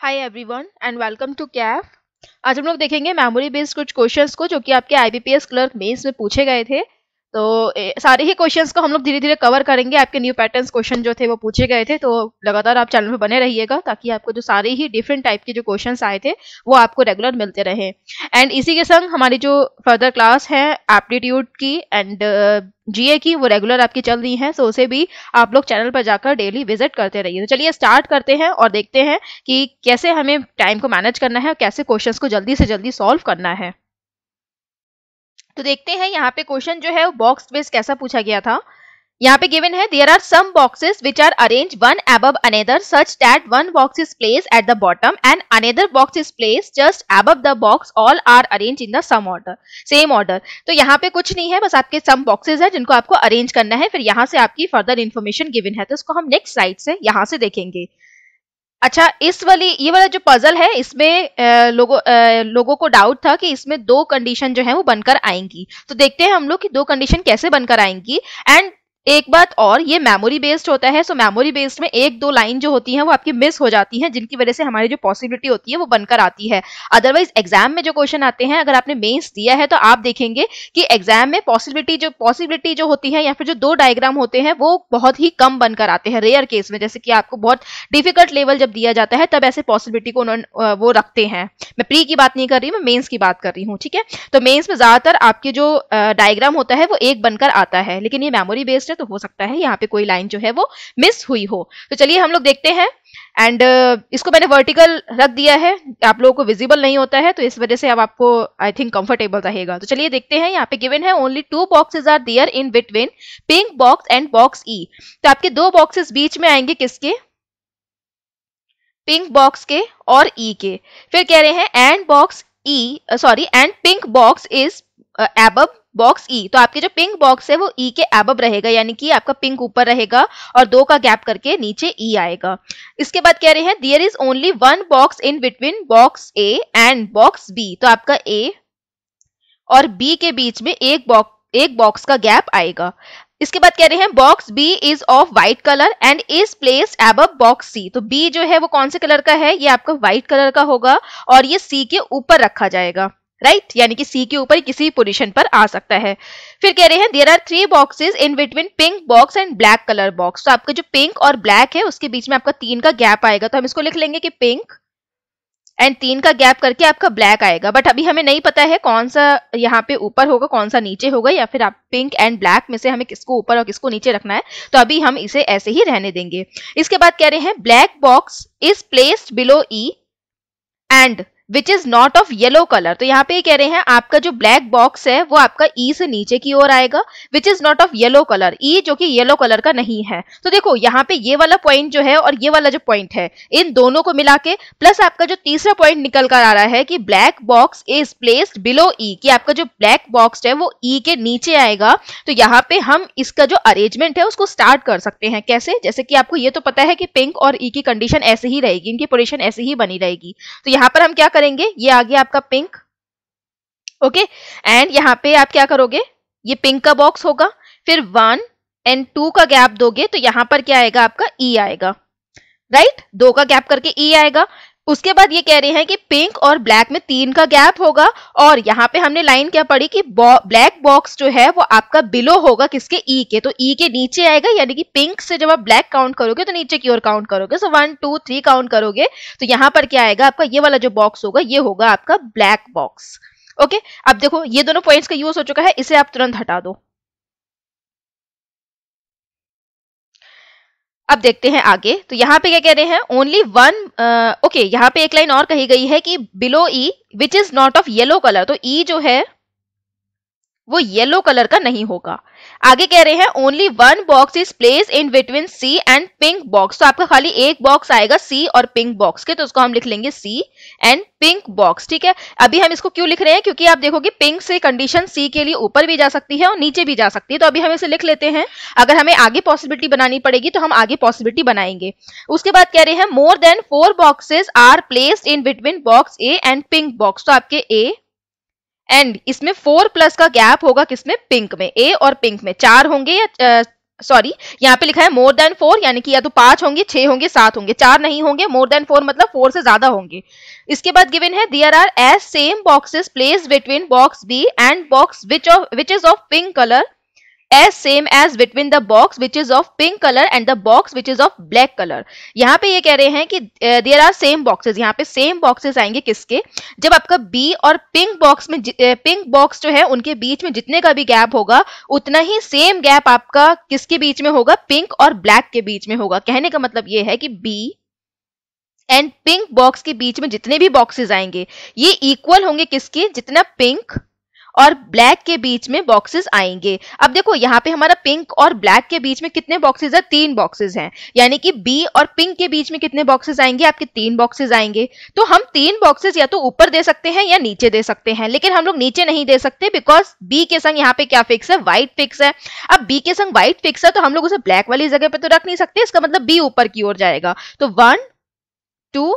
Hi everyone and welcome to Kaif. आज हम लोग देखेंगे मेमोरी बेस्ड कुछ क्वेश्चंस को जो कि आपके आईबीपीएस क्लर्क मेंस में पूछे गए थे। तो सारे ही क्वेश्चंस को हम लोग धीरे धीरे कवर करेंगे। आपके न्यू पैटर्न्स क्वेश्चन जो थे वो पूछे गए थे, तो लगातार आप चैनल में बने रहिएगा ताकि आपको जो सारे ही डिफरेंट टाइप के जो क्वेश्चंस आए थे वो आपको रेगुलर मिलते रहे। एंड इसी के संग हमारी जो फर्दर क्लास है एप्टीट्यूड की एंड जीए की वो रेगुलर आपकी चल रही है, सो उसे भी आप लोग चैनल पर जाकर डेली विजिट करते रहिए। तो चलिए स्टार्ट करते हैं और देखते हैं कि कैसे हमें टाइम को मैनेज करना है और कैसे क्वेश्चंस को जल्दी से जल्दी सॉल्व करना है। तो देखते हैं यहाँ पे क्वेश्चन जो है वो बॉक्स बेस्ड कैसा पूछा गया था। यहाँ पे गिवन है there are some boxes which are arrange one above another such that one box is place at the bottom and another box is place just above the box, all are arrange in the same order. तो यहाँ पे कुछ नहीं है, बस आपके सम boxes है जिनको आपको अरेंज करना है। फिर यहाँ से आपकी फर्दर इन्फॉर्मेशन गिवन है, तो इसको हम नेक्स्ट स्लाइड से यहाँ से देखेंगे। अच्छा, ये वाला जो पजल है इसमें लोगों को डाउट था कि इसमें दो कंडीशन जो है वो बनकर आएंगी। तो देखते हैं हम लोग कि दो कंडीशन कैसे बनकर आएंगी। एंड एक बात और, ये मेमोरी बेस्ड होता है, सो मेमोरी बेस्ड में एक दो लाइन जो होती है वो आपकी मिस हो जाती है, जिनकी वजह से हमारी जो पॉसिबिलिटी होती है वो बनकर आती है। अदरवाइज एग्जाम में जो क्वेश्चन आते हैं, अगर आपने मेंस दिया है तो आप देखेंगे कि एग्जाम में पॉसिबिलिटी जो होती है या फिर जो दो डायग्राम होते हैं वो बहुत ही कम बनकर आते हैं, रेयर केस में। जैसे कि आपको बहुत डिफिकल्ट लेवल जब दिया जाता है तब ऐसे पॉसिबिलिटी को उन्होंने वो रखते हैं। मैं प्री की बात नहीं कर रही, मैं मेंस की बात कर रही हूँ, ठीक है। तो मेंस में ज्यादातर आपके जो डायग्राम होता है वो एक बनकर आता है, लेकिन ये मेमोरी बेस्ड है तो हो सकता है यहाँ पे कोई लाइन जो है वो मिस हुई हो। तो चलिए हम लोग देखते हैं। एंड इसको मैंने वर्टिकल रख दिया है, आप लोगों को विजिबल नहीं होता है, तो इस वजह से अब आपको आई थिंक कंफर्टेबल रहेगा। तो चलिए देखते हैं। यहाँ पे गिवन है only two boxes are there in between pink box and box E. तो आपके दो बॉक्सेस बीच में आएंगे, किसके? पिंक बॉक्स के और ई के। फिर कह रहे हैं and pink box is above box E. तो आपके जो पिंक बॉक्स है वो ई के अबव रहेगा, यानी कि आपका पिंक ऊपर रहेगा और दो का गैप करके नीचे ई आएगा। इसके बाद कह रहे हैं there is only one box in between box A and box B. तो आपका ए और बी के बीच में एक बॉक्स का गैप आएगा। इसके बाद कह रहे हैं box B is of white colour and is placed above box C. तो बी जो है वो कौन से कलर का है? ये आपका व्हाइट कलर का होगा और ये सी के ऊपर रखा जाएगा, राइट, यानी कि सी के ऊपर किसी पोजीशन पर आ सकता है। फिर कह रहे हैं there are three boxes in between pink box and black colour box. तो आपका जो पिंक और ब्लैक है उसके बीच में आपका 3 का गैप आएगा। तो हम इसको लिख लेंगे कि पिंक एंड 3 का गैप करके आपका ब्लैक आएगा। बट अभी हमें नहीं पता है कौन सा यहाँ पे ऊपर होगा कौन सा नीचे होगा, या फिर आप पिंक एंड ब्लैक में से हमें किसको ऊपर और किसको नीचे रखना है, तो अभी हम इसे ऐसे ही रहने देंगे। इसके बाद कह रहे हैं black box is placed below E and which is not of yellow colour. तो यहाँ पे कह रहे हैं आपका जो ब्लैक बॉक्स है वो आपका ई से नीचे की ओर आएगा, which is not of yellow colour, E जो कि येलो कलर का नहीं है। तो देखो यहाँ पे ये वाला पॉइंट जो है और ये वाला जो पॉइंट है, इन दोनों को मिला के प्लस आपका जो तीसरा पॉइंट निकल कर आ रहा है कि black box is placed below E, कि आपका जो ब्लैक बॉक्स है वो ई के नीचे आएगा। तो यहाँ पे हम इसका जो अरेंजमेंट है उसको स्टार्ट कर सकते हैं। कैसे? जैसे कि आपको ये तो पता है कि पिंक और ई की कंडीशन ऐसे ही रहेगी, इनकी पोजीशन ऐसे ही बनी रहेगी। तो यहाँ पर हम क्या करेंगे, ये आ गया आपका पिंक, ओके। एंड यहाँ पे आप क्या करोगे, ये पिंक का बॉक्स होगा, फिर 1 एंड 2 का गैप दोगे तो यहाँ पर क्या आएगा आपका ई आएगा, राइट, 2 का गैप करके ई आएगा। उसके बाद ये कह रहे हैं कि पिंक और ब्लैक में 3 का गैप होगा और यहाँ पे हमने लाइन क्या पढ़ी कि ब्लैक बॉक्स जो है वो आपका बिलो होगा किसके? ई के। तो ई के नीचे आएगा, यानी कि पिंक से जब आप ब्लैक काउंट करोगे तो नीचे की ओर काउंट करोगे, सो 1 2 3 काउंट करोगे तो यहाँ पर क्या आएगा आपका, ये वाला जो बॉक्स होगा ये होगा आपका ब्लैक बॉक्स, ओके। अब देखो ये दोनों पॉइंट्स का यूज हो चुका है, इसे आप तुरंत हटा दो। अब देखते हैं आगे। तो यहाँ पे क्या कह रहे हैं, ओनली वन, ओके, यहाँ पे एक लाइन और कही गई है कि below E which is not of yellow colour. तो ई जो है वो येलो कलर का नहीं होगा। आगे कह रहे हैं only one box is place in between C and pink box. तो आपका खाली एक बॉक्स आएगा सी और पिंक बॉक्स के, तो उसको हम लिख लेंगे सी एंड पिंक बॉक्स, ठीक है। अभी हम इसको क्यों लिख रहे हैं, क्योंकि आप देखोगे पिंक से कंडीशन सी के लिए ऊपर भी जा सकती है और नीचे भी जा सकती है, तो अभी हम इसे लिख लेते हैं। अगर हमें आगे पॉसिबिलिटी बनानी पड़ेगी तो हम आगे पॉसिबिलिटी बनाएंगे। उसके बाद कह रहे हैं more than 4 boxes are placed in between box A and pink box. तो आपके ए एंड इसमें 4 प्लस का गैप होगा किसमें? पिंक में। ए और पिंक में 4 होंगे या सॉरी, यहाँ पे लिखा है मोर देन 4, यानी कि या तो 5 होंगे, 6 होंगे, 7 होंगे, 4 नहीं होंगे। मोर देन 4 मतलब 4 से ज्यादा होंगे। इसके बाद गिवन है there are as same boxes placed between box B and box which is of pink colour as same as between the box which is of pink color and the box which is of black color। यहाँ पे ये कह रहे हैं कि there are same boxes, यहाँ पे same boxes आएंगे किसके, जब आपका B और पिंक बॉक्स में पिंक बॉक्स जो है उनके बीच में जितने का भी गैप होगा उतना ही सेम गैप आपका किसके बीच में होगा, पिंक और ब्लैक के बीच में होगा। कहने का मतलब ये है कि B एंड पिंक बॉक्स के बीच में जितने भी बॉक्सेस आएंगे ये इक्वल होंगे किसके, जितना पिंक और ब्लैक के बीच में बॉक्सेस आएंगे। अब देखो यहाँ पे हमारा पिंक और ब्लैक के बीच में कितने बॉक्सेस है, 3 बॉक्सेस हैं, यानी कि बी और पिंक के बीच में कितने बॉक्सेस आएंगे, आपके 3 बॉक्सेस आएंगे। तो हम 3 बॉक्सेस या तो ऊपर दे सकते हैं या नीचे दे सकते हैं, लेकिन हम लोग नीचे नहीं दे सकते बिकॉज बी के संग यहाँ पे क्या फिक्स है, व्हाइट फिक्स है। अब बी के संग व्हाइट फिक्स है तो हम लोग उसे ब्लैक वाली जगह पे तो रख नहीं सकते, इसका मतलब बी ऊपर की ओर जाएगा। तो 1 2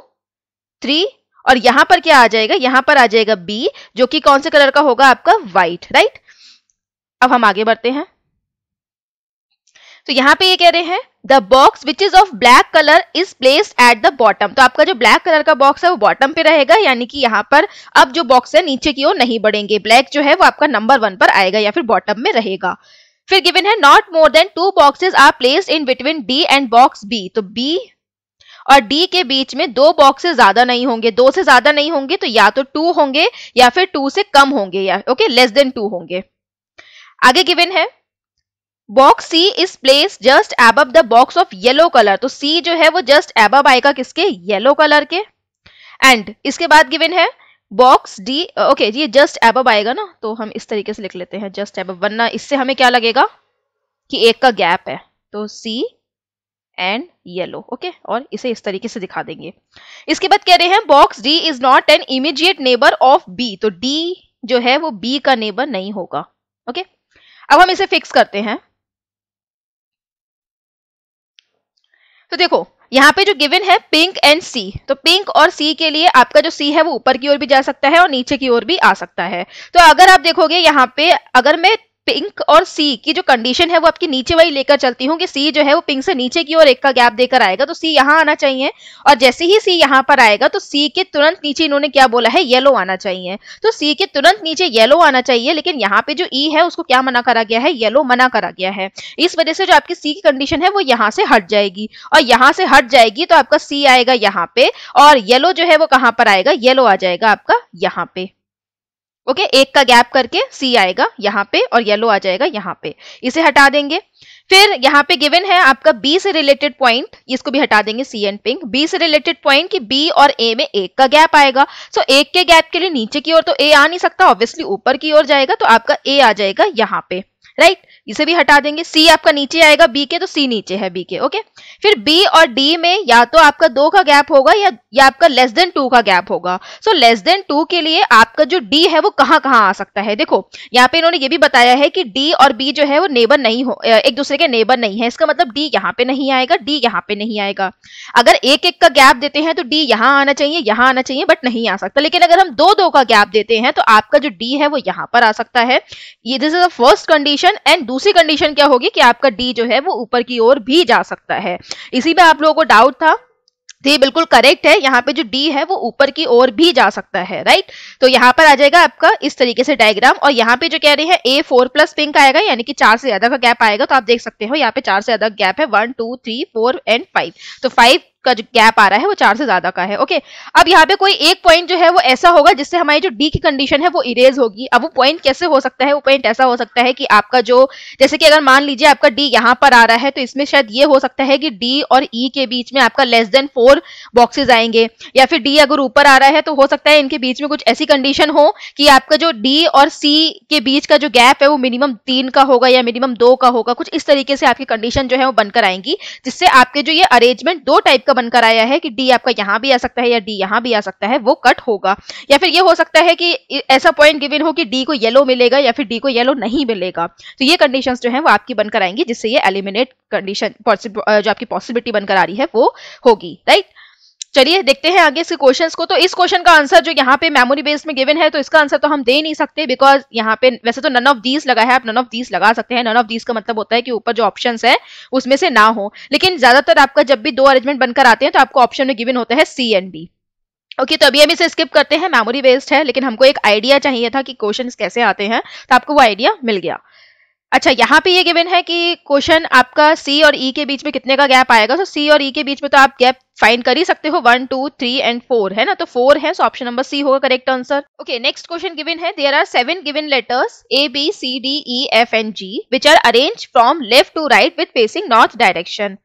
3 और यहां पर क्या आ जाएगा, यहां पर आ जाएगा बी, जो कि कौन से कलर का होगा, आपका व्हाइट, राइट। अब हम आगे बढ़ते हैं। तो यहां पे ये कह रहे हैं the box which is of black colour is placed at the bottom. तो आपका जो ब्लैक कलर का बॉक्स है वो बॉटम पे रहेगा, यानी कि यहाँ पर अब जो बॉक्स है नीचे की ओर नहीं बढ़ेंगे, ब्लैक जो है वो आपका नंबर 1 पर आएगा या फिर बॉटम में रहेगा। फिर गिवन है not more than 2 boxes are placed in between D and box B. तो बी और डी के बीच में 2 बॉक्सेस ज्यादा नहीं होंगे, 2 से ज्यादा नहीं होंगे तो या तो 2 होंगे या फिर 2 से कम होंगे, या ओके लेस देन 2 होंगे। आगे गिवन है box C is place just above the box of yellow colour. तो सी जो है वो जस्ट अबव आएगा किसके, येलो कलर के। एंड इसके बाद गिवन है बॉक्स डी, ओके ये जस्ट अबव आएगा ना, तो हम इस तरीके से लिख लेते हैं जस्ट अबव, वरना इससे हमें क्या लगेगा कि एक का गैप है। तो सी एंड येलो, ओके, और इसे इस तरीके से दिखा देंगे। इसके बाद कह रहे हैं box D is not an immediate neighbour of B. तो डी जो है वो बी का नेबर नहीं होगा, ओके। अब हम इसे फिक्स करते हैं। तो देखो यहाँ पे जो गिवन है पिंक एंड सी, तो पिंक और सी के लिए आपका जो सी है वो ऊपर की ओर भी जा सकता है और नीचे की ओर भी आ सकता है। तो अगर आप देखोगे यहाँ पे, अगर मैं पिंक और सी की जो कंडीशन है वो आपकी नीचे वाली लेकर चलती हूँ कि सी जो है वो पिंक से नीचे की ओर एक का गैप देकर आएगा, तो सी यहाँ आना चाहिए। और जैसे ही सी यहाँ पर आएगा तो सी के तुरंत नीचे इन्होंने क्या बोला है, येलो आना चाहिए। तो सी के तुरंत नीचे येलो आना चाहिए, लेकिन यहाँ पे जो ई है उसको क्या मना करा गया है, येलो मना करा गया है। इस वजह से जो आपकी सी की कंडीशन है वो यहाँ से हट जाएगी, और यहाँ से हट जाएगी तो आपका सी आएगा यहाँ पे, और येलो जो है वो कहाँ पर आएगा, येलो आ जाएगा आपका यहाँ पे, ओके। एक का गैप करके सी आएगा यहाँ पे और येलो आ जाएगा यहाँ पे, इसे हटा देंगे। फिर यहाँ पे गिवन है आपका बी से रिलेटेड पॉइंट, इसको भी हटा देंगे, सी एंड पिंक। बी से रिलेटेड पॉइंट कि बी और ए में एक का गैप आएगा। सो एक के गैप के लिए नीचे की ओर तो ए आ नहीं सकता, ऑब्वियसली ऊपर की ओर जाएगा, तो आपका ए आ जाएगा यहाँ पे, राइट। इसे भी हटा देंगे। सी आपका नीचे आएगा बी के, तो सी नीचे है बी के, ओके। फिर बी और डी में या तो आपका 2 का गैप होगा या आपका लेस देन 2 का गैप होगा। सो लेस देन 2 के लिए आपका जो डी है वो कहाँ कहाँ आ सकता है, देखो यहाँ पे इन्होंने ये भी बताया है कि डी और बी जो है वो नेबर नहीं हो, एक दूसरे के नेबर नहीं है। इसका मतलब डी यहाँ पे नहीं आएगा, डी यहाँ पे नहीं आएगा। अगर एक एक का गैप देते हैं तो डी यहाँ आना चाहिए, यहाँ आना चाहिए, बट नहीं आ सकता। लेकिन अगर हम 2 का गैप देते हैं तो आपका जो डी है वो यहाँ पर आ सकता है। ये this is the first condition. And दूसरी कंडीशन क्या होगी कि आपका डी जो है वो ऊपर की ओर भी जा सकता है। इसी में आप लोगों को डाउट था, तो ये बिल्कुल करेक्ट है। यहाँ पे जो डी है वो ऊपर की ओर भी जा सकता है, राइट। तो यहाँ पर आ जाएगा आपका इस तरीके से डायग्राम। और यहाँ पे जो कह रहे हैं A4 प्लस पिंक आएगा, यानी कि 4 से ज्यादा का गैप आएगा। तो आप देख सकते हो यहाँ पे 4 से ज्यादा गैप है, 1 2 3 4 एंड 5। तो 5 का जो गैप आ रहा है वो 4 से ज्यादा का है, ओके। अब यहाँ पे कोई एक पॉइंट जो है वो ऐसा होगा जिससे हमारी जो डी की कंडीशन है वो इरेज होगी। अब वो पॉइंट कैसे हो सकता है, वो पॉइंट ऐसा हो सकता है कि आपका जो, जैसे कि अगर मान लीजिए आपका डी यहाँ पर आ रहा है, तो इसमें शायद ये हो सकता है कि डी और ई के बीच में आपका लेस देन 4 बॉक्सेस आएंगे। या फिर डी अगर ऊपर आ रहा है तो हो सकता है इनके बीच में कुछ ऐसी कंडीशन हो कि आपका जो डी और सी के बीच का जो गैप है वो मिनिमम 3 का होगा या मिनिमम 2 का होगा। कुछ इस तरीके से आपकी कंडीशन जो है वो बनकर आएंगी, जिससे आपके जो ये अरेंजमेंट 2 टाइप का बनकर आया है कि डी आपका यहाँ भी आ सकता है या डी यहाँ भी आ सकता है, वो कट होगा। या फिर ये हो सकता है कि ऐसा पॉइंट गिवन हो कि डी को येलो मिलेगा या फिर डी को येलो नहीं मिलेगा। तो ये कंडीशंस जो है वो आपकी बनकर आएंगी, जिससे ये एलिमिनेट कंडीशन जो आपकी पॉसिबिलिटी बनकर आ रही है वो होगी, राइट। चलिए देखते हैं आगे इसके क्वेश्चंस को। तो इस क्वेश्चन का आंसर जो यहाँ पे मेमोरी बेस्ड में गिवन है, तो इसका आंसर तो हम दे नहीं सकते, बिकॉज यहाँ पे वैसे तो नन ऑफ दीज लगा है, आप नन ऑफ दीज लगा सकते हैं। नन ऑफ दीज का मतलब होता है कि ऊपर जो ऑप्शंस है उसमें से ना हो, लेकिन ज्यादातर आपका जब भी दो अरेंजमेंट बनकर आते हैं तो आपको ऑप्शन में गिवन होता है सी एंड डी। ओके, तो अभी हम इसे स्किप करते हैं, मेमोरी बेस्ड है, लेकिन हमको एक आइडिया चाहिए था कि क्वेश्चन कैसे आते हैं, तो आपको वो आइडिया मिल गया। अच्छा, यहाँ पे ये गिवन है कि क्वेश्चन आपका सी और ई के बीच में कितने का गैप आएगा। तो सी और ई के बीच में तो आप गैप फाइंड कर ही सकते हो, 1 2 3 एंड 4 है ना, तो 4 है, सो ऑप्शन नंबर सी होगा correct answer. Okay, next question given है, there are 7 given letters A B C D E F and G which are arranged from left to right with facing north direction.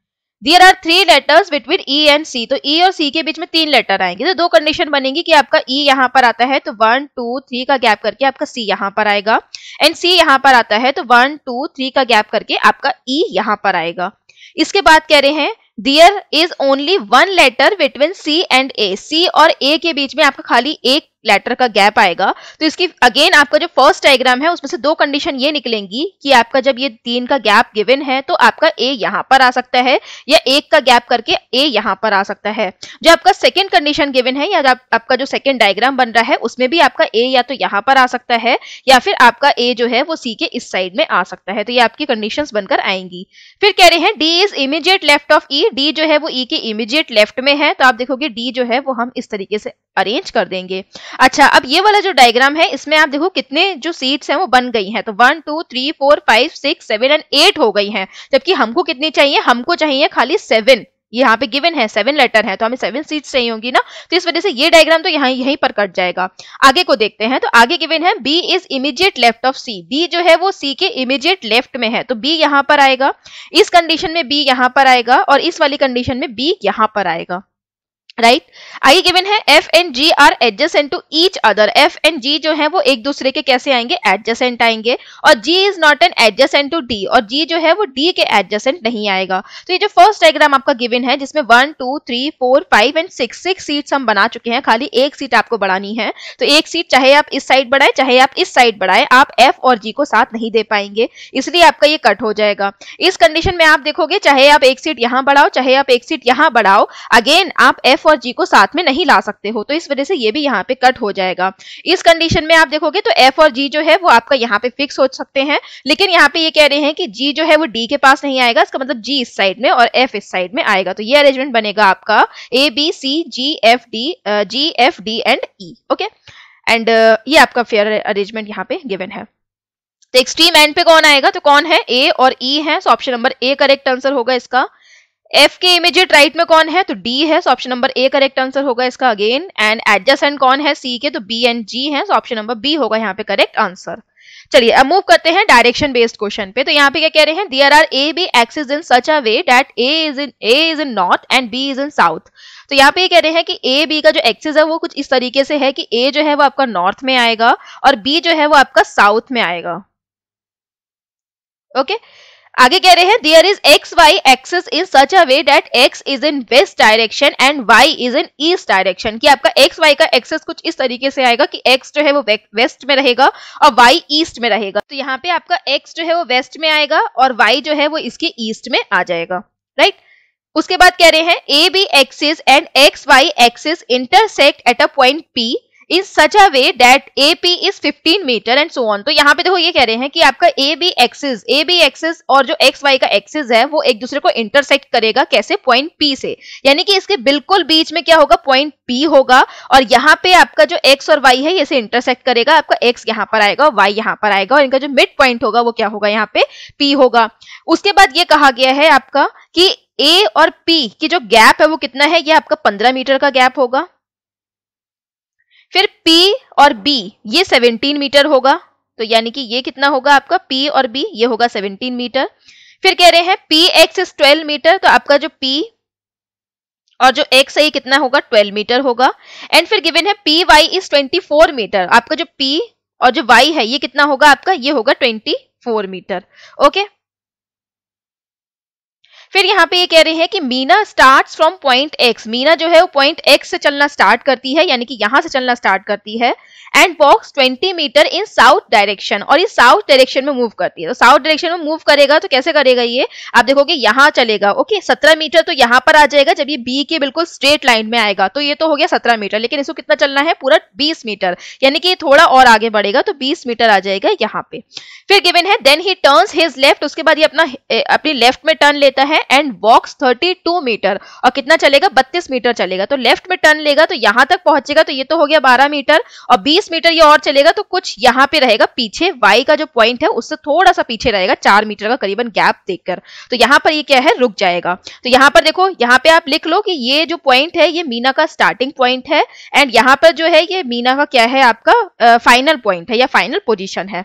There are 3 letters between E and C, तो E और C के बीच में 3 letter आएंगे, तो 2 condition बनेगी कि आपका E यहाँ पर आता है तो 1 2 3 का गैप करके आपका C यहाँ पर आएगा, एंड C यहाँ पर आता है तो 1 2 3 का गैप करके आपका E यहाँ पर आएगा। इसके बाद कह रहे हैं There is only one letter between C and A, C और A के बीच में आपका खाली एक लेटर का गैप आएगा। तो इसकी अगेन आपका जो फर्स्ट डायग्राम है उसमें से 2 कंडीशन ये निकलेंगी कि आपका जब ये 3 का गैप गिवन है तो आपका A यहाँ पर आ सकता है, या 1 का गैप करके A यहाँ पर आ सकता है। जो आपका सेकंड कंडीशन गिवन है, या आपका जो सेकंड डायग्राम बन रहा है उसमें भी आपका A या तो यहाँ पर आ सकता है, या फिर आपका A जो है वो C के इस साइड में आ सकता है। तो ये आपकी कंडीशंस बनकर आएंगी। फिर कह रहे हैं D is immediate left of E, D जो है वो E के इमीडिएट लेफ्ट में है, तो आप देखोगे D जो है वो हम इस तरीके से अरेंज कर देंगे। अच्छा, अब ये वाला जो डायग्राम है इसमें आप देखो कितने जो सीट्स हैं वो बन गई हैं, तो 1 2 3 4 5 6 7 एंड 8 हो गई हैं, जबकि हमको कितनी चाहिए, हमको चाहिए खाली 7। यहाँ पे गिवन है 7 लेटर है, तो हमें 7 सीट्स चाहिए होंगी ना, तो इस वजह से ये डायग्राम तो यहीं पर कट जाएगा। आगे को देखते हैं, तो आगे गिवन है B is immediate left of C, B जो है वो C के इमीडिएट लेफ्ट में है, तो B यहाँ पर आएगा, इस कंडीशन में B यहाँ पर आएगा, और इस वाली कंडीशन में B यहाँ पर आएगा, राइट। आगे गिवन है F and G are adjacent to each other, F and G जो है वो एक दूसरे के कैसे आएंगे, एडजेसेंट आएंगे, और G is not an adjacent to D, और G जो है वो D के एडजेसेंट नहीं आएगा। तो ये जो फर्स्ट डायग्राम आपका गिवन है जिसमें 1 2 3 4 5 एंड 6 सीट्स हम बना चुके हैं, खाली एक सीट आपको बढ़ानी है, तो एक सीट चाहे आप इस साइड बढ़ाए चाहे आप इस साइड बढ़ाए, आप F और G को साथ नहीं दे पाएंगे, इसलिए आपका ये कट हो जाएगा। इस कंडीशन में आप देखोगे चाहे आप एक सीट यहाँ बढ़ाओ चाहे आप एक सीट यहाँ बढ़ाओ, अगेन आप F और G को साथ में नहीं ला सकते हो, तो इस वजह से ये भी यहाँ पे कट हो जाएगा। इस कंडीशन में आप देखोगे तो F और G जो है वो आपका यहाँ पे फिक्स हो सकते हैं, लेकिन यहाँ पे ये कह रहे हैं कि G जो है वो D के पास नहीं आएगा, इसका मतलब G इस साइड में और F इस साइड में आएगा, तो ये अरेंजमेंट बनेगा आपका A B C G F D and E। Okay, and ये आपका फेयर अरेंजमेंट यहाँ पे गिवन है। तो एक्सट्रीम एंड पे कौन आएगा, तो कौन है, A और E है, so option number A correct answer होगा इसका। F के इमीडिएट राइट में कौन है, तो D है, so option number A correct answer होगा इसका अगेन। एंड एडजेसेंट कौन है C के, तो B एंड G है, सो ऑप्शन नंबर B होगा यहाँ पे करेक्ट आंसर। चलिए अब मूव करते हैं डायरेक्शन बेस्ड क्वेश्चन पे। तो यहाँ पे क्या कह रहे हैं, there are A B axis in such a way that A is in north and B is in south. तो यहाँ पे ये कह रहे हैं कि A B का जो एक्सिस है वो कुछ इस तरीके से है कि A जो है वो आपका नॉर्थ में आएगा और B जो है वो आपका साउथ में आएगा। ओके, आगे कह रहे हैं there is X Y axis in such a way that X is in west direction and Y is in east direction, कि आपका एक्स वाई का एक्सिस कुछ इस तरीके से आएगा कि एक्स जो है वो वेस्ट में रहेगा और वाई ईस्ट में रहेगा। तो यहाँ पे आपका एक्स जो है वो वेस्ट में आएगा और वाई जो है वो इसके ईस्ट में आ जाएगा, राइट। उसके बाद कह रहे हैं A B axis and X Y axis intersect at a point P in such a way that AP is 15 metre and so on. तो यहाँ पे देखो ये कह रहे हैं कि आपका ए बी एक्सिस और जो एक्स वाई का एक्सिस है वो एक दूसरे को इंटरसेक्ट करेगा, कैसे, पॉइंट P से, यानी कि इसके बिल्कुल बीच में क्या होगा, पॉइंट P होगा, और यहाँ पे आपका जो x और y है ये से इंटरसेक्ट करेगा, आपका x यहाँ पर आएगा और y यहाँ पर आएगा, और इनका जो मिड पॉइंट होगा वो क्या होगा, यहाँ पे P होगा। उसके बाद ये कहा गया है आपका कि A और P की जो गैप है वो कितना है, ये आपका 15 मीटर का गैप होगा। फिर P और B ये 17 मीटर होगा, तो यानी कि ये कितना होगा आपका P और B ये होगा 17 मीटर। फिर कह रहे हैं PX इज 12 मीटर, तो आपका जो P और जो X है ये कितना होगा, 12 मीटर होगा। एंड फिर गिवन है PY इज 24 मीटर, आपका जो P और जो Y है ये कितना होगा आपका, ये होगा 24 मीटर। ओके, फिर यहाँ पे ये कह रहे हैं कि Meena starts from point x, Meena जो है वो पॉइंट एक्स से चलना स्टार्ट करती है, यानी कि यहाँ से चलना स्टार्ट करती है, and walks 20 metre in south direction, और ये साउथ डायरेक्शन में मूव करती है। तो साउथ डायरेक्शन में मूव करेगा तो कैसे करेगा ये, आप देखोगे यहाँ चलेगा, ओके 17 मीटर तो यहाँ पर आ जाएगा जब ये बी के बिल्कुल स्ट्रेट लाइन में आएगा, तो ये तो हो गया 17 मीटर, लेकिन इसको कितना चलना है, पूरा 20 मीटर, यानी कि थोड़ा और आगे बढ़ेगा तो 20 मीटर आ जाएगा यहाँ पे। फिर गिवन है then he turns his left, उसके बाद ये अपनी लेफ्ट में टर्न लेता है, एंड वॉक्स 32 मीटर, और कितना चलेगा, 32 मीटर चलेगा। तो लेफ्ट में टर्न लेगा तो यहाँ तक पहुंचेगा, तो ये तो हो गया 12 मीटर, और 20 मीटर ये और चलेगा तो कुछ यहाँ पे रहेगा पीछे, वाई का जो पॉइंट है उससे थोड़ा सा पीछे रहेगा, 4 मीटर का करीबन गैप देखकर, तो यहाँ पर ये क्या है, रुक जाएगा। तो यहाँ पर देखो, यहाँ पे आप लिख लो कि ये जो पॉइंट है ये मीना का स्टार्टिंग पॉइंट है, एंड यहाँ पर जो है ये मीना का क्या है, आपका फाइनल पॉइंट है या फाइनल पोजीशन है।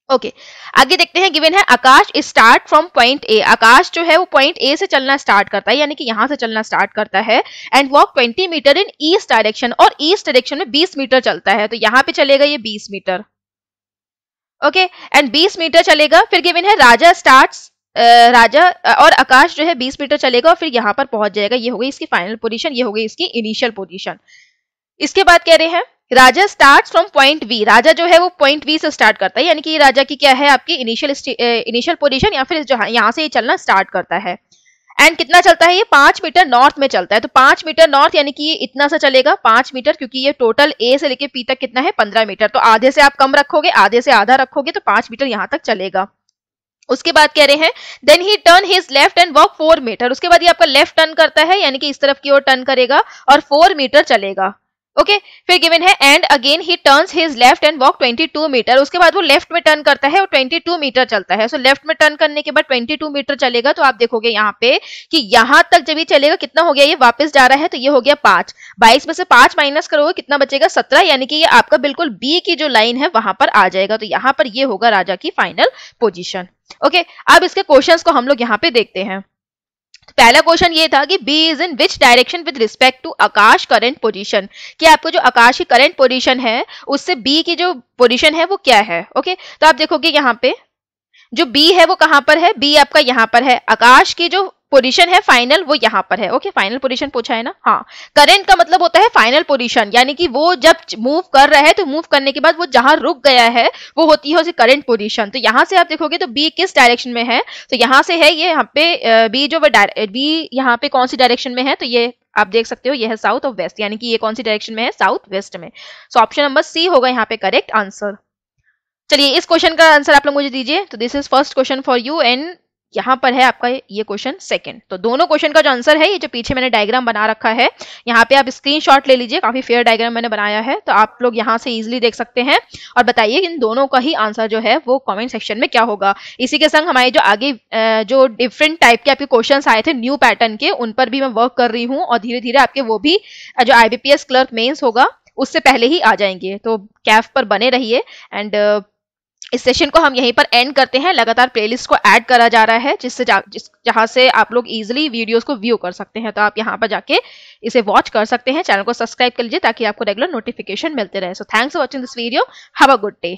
ओके आगे देखते हैं, गिवन है आकाश स्टार्ट फ्रॉम पॉइंट ए, आकाश जो है वो पॉइंट ए से चलना स्टार्ट करता है, यानी कि यहां से चलना स्टार्ट करता है, and walk 20 metre in east direction, और ईस्ट डायरेक्शन में 20 मीटर चलता है, तो यहां पे चलेगा ये 20 मीटर, ओके एंड 20 मीटर चलेगा। फिर गिवन है राजा स्टार्ट्स, राजा और आकाश जो है 20 मीटर चलेगा और फिर यहां पर पहुंच जाएगा, ये हो गई इसकी फाइनल पोजीशन, ये हो गई इसकी इनिशियल पोजीशन। इसके बाद कह रहे हैं राजा स्टार्ट्स फ्रॉम पॉइंट वी, राजा जो है वो पॉइंट वी से स्टार्ट करता है, यानी कि राजा की क्या है, आपकी इनिशियल पोजीशन, या फिर जो यहाँ से ये चलना स्टार्ट करता है, एंड कितना चलता है, ये 5 मीटर नॉर्थ में चलता है, तो 5 मीटर नॉर्थ यानी कि ये इतना सा चलेगा 5 मीटर, क्योंकि ये टोटल ए से लेके पी तक कितना है 15 मीटर, तो आधे से आप कम रखोगे, आधे से आधा रखोगे, तो 5 मीटर यहाँ तक चलेगा। उसके बाद कह रहे हैं then he turn his left and walk 4 metre, उसके बाद ये आपका लेफ्ट टर्न करता है, यानी कि इस तरफ की ओर टर्न करेगा और 4 मीटर चलेगा, ओके फिर गिवन है and again he turns his left and walk 22 metre, उसके बाद वो लेफ्ट में टर्न करता है और 22 मीटर चलता है, सो लेफ्ट में टर्न करने के बाद 22 मीटर चलेगा, तो आप देखोगे यहाँ पे कि यहाँ तक जब ये चलेगा कितना हो गया, ये वापस जा रहा है, तो ये हो गया 5, 22 में से 5 माइनस करोगे कितना बचेगा 17, यानी कि ये आपका बिल्कुल बी की जो लाइन है वहां पर आ जाएगा, तो यहाँ पर ये होगा राजा की फाइनल पोजीशन। ओके अब इसके क्वेश्चंस को हम लोग यहाँ पे देखते हैं। तो पहला क्वेश्चन ये था कि B is in which direction with respect to Akash current position, कि आपको जो आकाश की करंट पोजीशन है उससे B की जो पोजीशन है वो क्या है। ओके तो आप देखोगे यहाँ पे जो B है वो कहाँ पर है, B आपका यहाँ पर है, आकाश की जो पोजीशन है फाइनल वो यहाँ पर है। ओके फाइनल पोजीशन पूछा है ना, हाँ करंट का मतलब होता है फाइनल पोजीशन, यानी कि वो जब मूव कर रहा है तो मूव करने के बाद वो जहां रुक गया है वो होती है उसकी करंट पोजीशन। तो यहाँ से आप देखोगे तो बी किस डायरेक्शन में है, तो यहाँ से है ये यहाँ पे बी जो बी यहाँ पे कौन सी डायरेक्शन में है, तो ये आप देख सकते हो ये है साउथ और वेस्ट, यानी कि ये कौन सी डायरेक्शन में है, साउथ वेस्ट में। सो ऑप्शन नंबर सी होगा यहाँ पे करेक्ट आंसर। चलिए इस क्वेश्चन का आंसर आप लोग मुझे दीजिए। तो this is first question for you and यहाँ पर है आपका ये क्वेश्चन सेकंड। तो दोनों क्वेश्चन का जो आंसर है, ये जो पीछे मैंने डायग्राम बना रखा है यहाँ पे आप स्क्रीनशॉट ले लीजिए, काफी फेयर डायग्राम मैंने बनाया है, तो आप लोग यहाँ से इजीली देख सकते हैं और बताइए इन दोनों का ही आंसर जो है वो कमेंट सेक्शन में क्या होगा। इसी के संग हमारे जो आगे जो डिफरेंट टाइप के आपके क्वेश्चन आए थे न्यू पैटर्न के, उन पर भी मैं वर्क कर रही हूँ और धीरे धीरे आपके वो भी जो IBPS क्लर्क मेंस होगा उससे पहले ही आ जाएंगे। तो कैफ पर बने रहिए एंड इस सेशन को हम यहीं पर एंड करते हैं। लगातार प्लेलिस्ट को ऐड करा जा रहा है जिससे जहां से आप लोग इजीली वीडियोस को व्यू कर सकते हैं, तो आप यहां पर जाके इसे वॉच कर सकते हैं। चैनल को सब्सक्राइब कर लीजिए ताकि आपको रेगुलर नोटिफिकेशन मिलते रहे। So thanks for watching this video, have a good day.